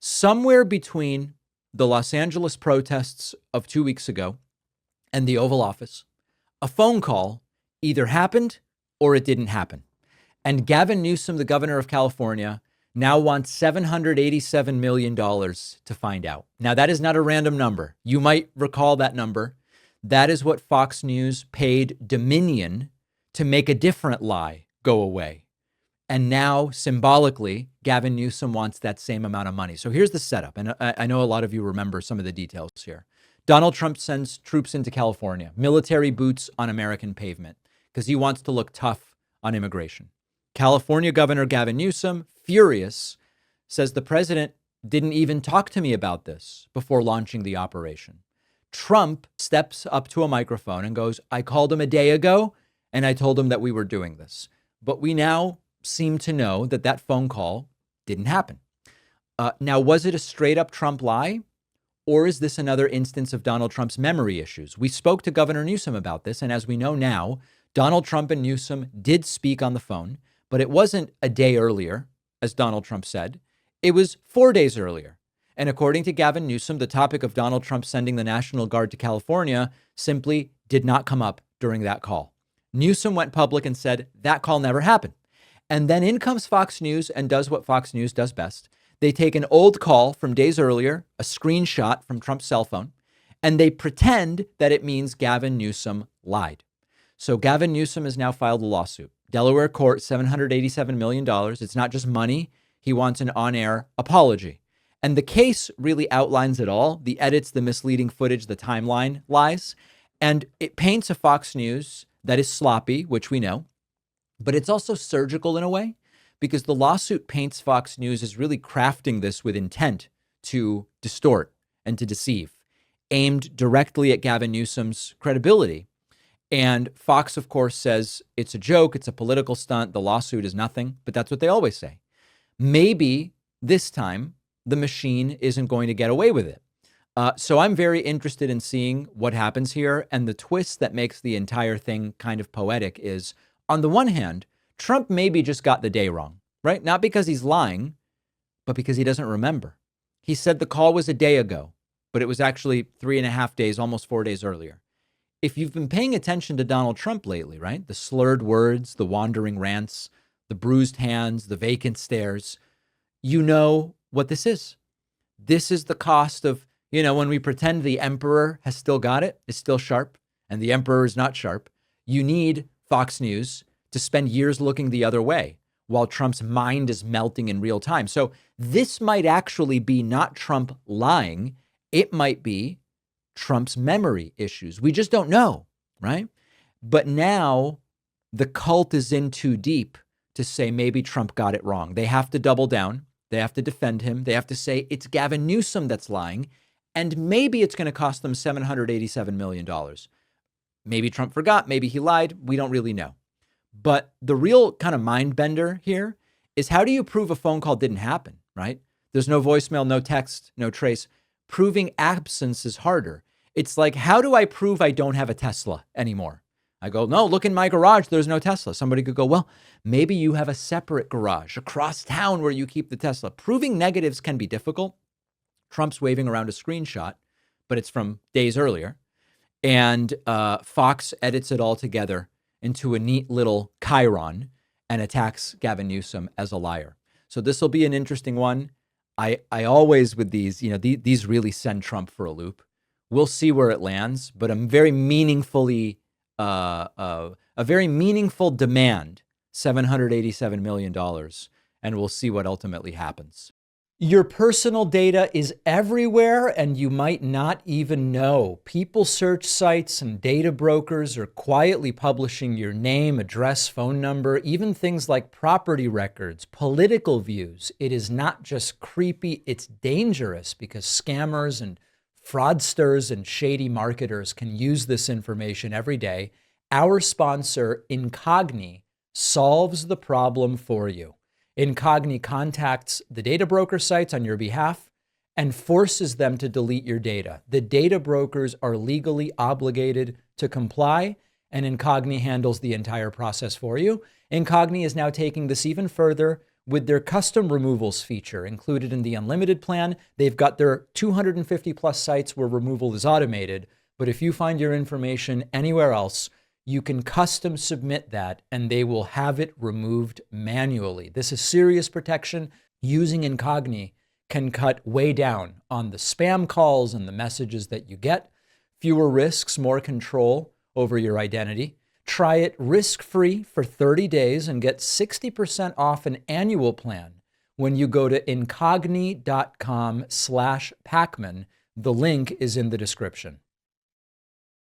Somewhere between the Los Angeles protests of 2 weeks ago and the Oval Office, a phone call either happened or it didn't happen. And Gavin Newsom, the governor of California, now wants $787 million to find out. Now, that is not a random number. You might recall that number. That is what Fox News paid Dominion to make a different lie go away. And now, symbolically, Gavin Newsom wants that same amount of money. So here's the setup. And I know a lot of you remember some of the details here. Donald Trump sends troops into California, military boots on American pavement, because he wants to look tough on immigration. California Governor Gavin Newsom, furious, says the president didn't even talk to me about this before launching the operation. Trump steps up to a microphone and goes, I called him a day ago and I told him that we were doing this. But we now seem to know that that phone call didn't happen. Now, was it a straight up Trump lie? Or is this another instance of Donald Trump's memory issues? We spoke to Governor Newsom about this. And as we know now, Donald Trump and Newsom did speak on the phone, but it wasn't a day earlier, as Donald Trump said. It was 4 days earlier. And according to Gavin Newsom, the topic of Donald Trump sending the National Guard to California simply did not come up during that call. Newsom went public and said that call never happened. And then in comes Fox News and does what Fox News does best. They take an old call from days earlier, a screenshot from Trump's cell phone, and they pretend that it means Gavin Newsom lied. So Gavin Newsom has now filed a lawsuit. Delaware court, $787 million. It's not just money. He wants an on-air apology. And the case really outlines it all. The edits, the misleading footage, the timeline lies. And it paints a Fox News that is sloppy, which we know, but it's also surgical in a way, because the lawsuit paints Fox News as really crafting this with intent to distort and to deceive, aimed directly at Gavin Newsom's credibility. And Fox, of course, says it's a joke, it's a political stunt, the lawsuit is nothing, but that's what they always say. Maybe this time the machine isn't going to get away with it. So I'm very interested in seeing what happens here. And the twist that makes the entire thing kind of poetic is, on the one hand, Trump maybe just got the day wrong, right? Not because he's lying, but because he doesn't remember. He said the call was a day ago, but it was actually 3.5 days, almost 4 days earlier. If you've been paying attention to Donald Trump lately, right? The slurred words, the wandering rants, the bruised hands, the vacant stares, you know what this is. This is the cost of, when we pretend the emperor has still got it, is still sharp, and the emperor is not sharp. You need Fox News to spend years looking the other way while Trump's mind is melting in real time. So this might actually be not Trump lying. It might be Trump's memory issues. We just don't know, right? But now the cult is in too deep to say maybe Trump got it wrong. They have to double down. They have to defend him. They have to say it's Gavin Newsom that's lying. And maybe it's going to cost them $787 million. Maybe Trump forgot. Maybe he lied. We don't really know. But the real kind of mind bender here is, how do you prove a phone call didn't happen, right? There's no voicemail, no text, no trace. Proving absence is harder. It's like, how do I prove I don't have a Tesla anymore? I go, no, look in my garage. There's no Tesla. Somebody could go, well, maybe you have a separate garage across town where you keep the Tesla. Proving negatives can be difficult. Trump's waving around a screenshot, but it's from days earlier. And Fox edits it all together into a neat little chyron and attacks Gavin Newsom as a liar. So this will be an interesting one. I always, with these, these really send Trump for a loop. We'll see where it lands, but a very meaningful demand, $787 million, and we'll see what ultimately happens. Your personal data is everywhere, and you might not even know. People search sites and data brokers are quietly publishing your name, address, phone number, even things like property records, political views. It is not just creepy, it's dangerous, because scammers and fraudsters and shady marketers can use this information every day. Our sponsor, Incogni, solves the problem for you. Incogni contacts the data broker sites on your behalf and forces them to delete your data. The data brokers are legally obligated to comply, and Incogni handles the entire process for you. Incogni is now taking this even further with their custom removals feature included in the unlimited plan. They've got their 250 plus sites where removal is automated. But if you find your information anywhere else, you can custom submit that and they will have it removed manually. This is serious protection. Using Incogni can cut way down on the spam calls and the messages that you get. Fewer risks, more control over your identity. Try it risk-free for 30 days and get 60% off an annual plan when you go to incogni.com/Pacman. The link is in the description.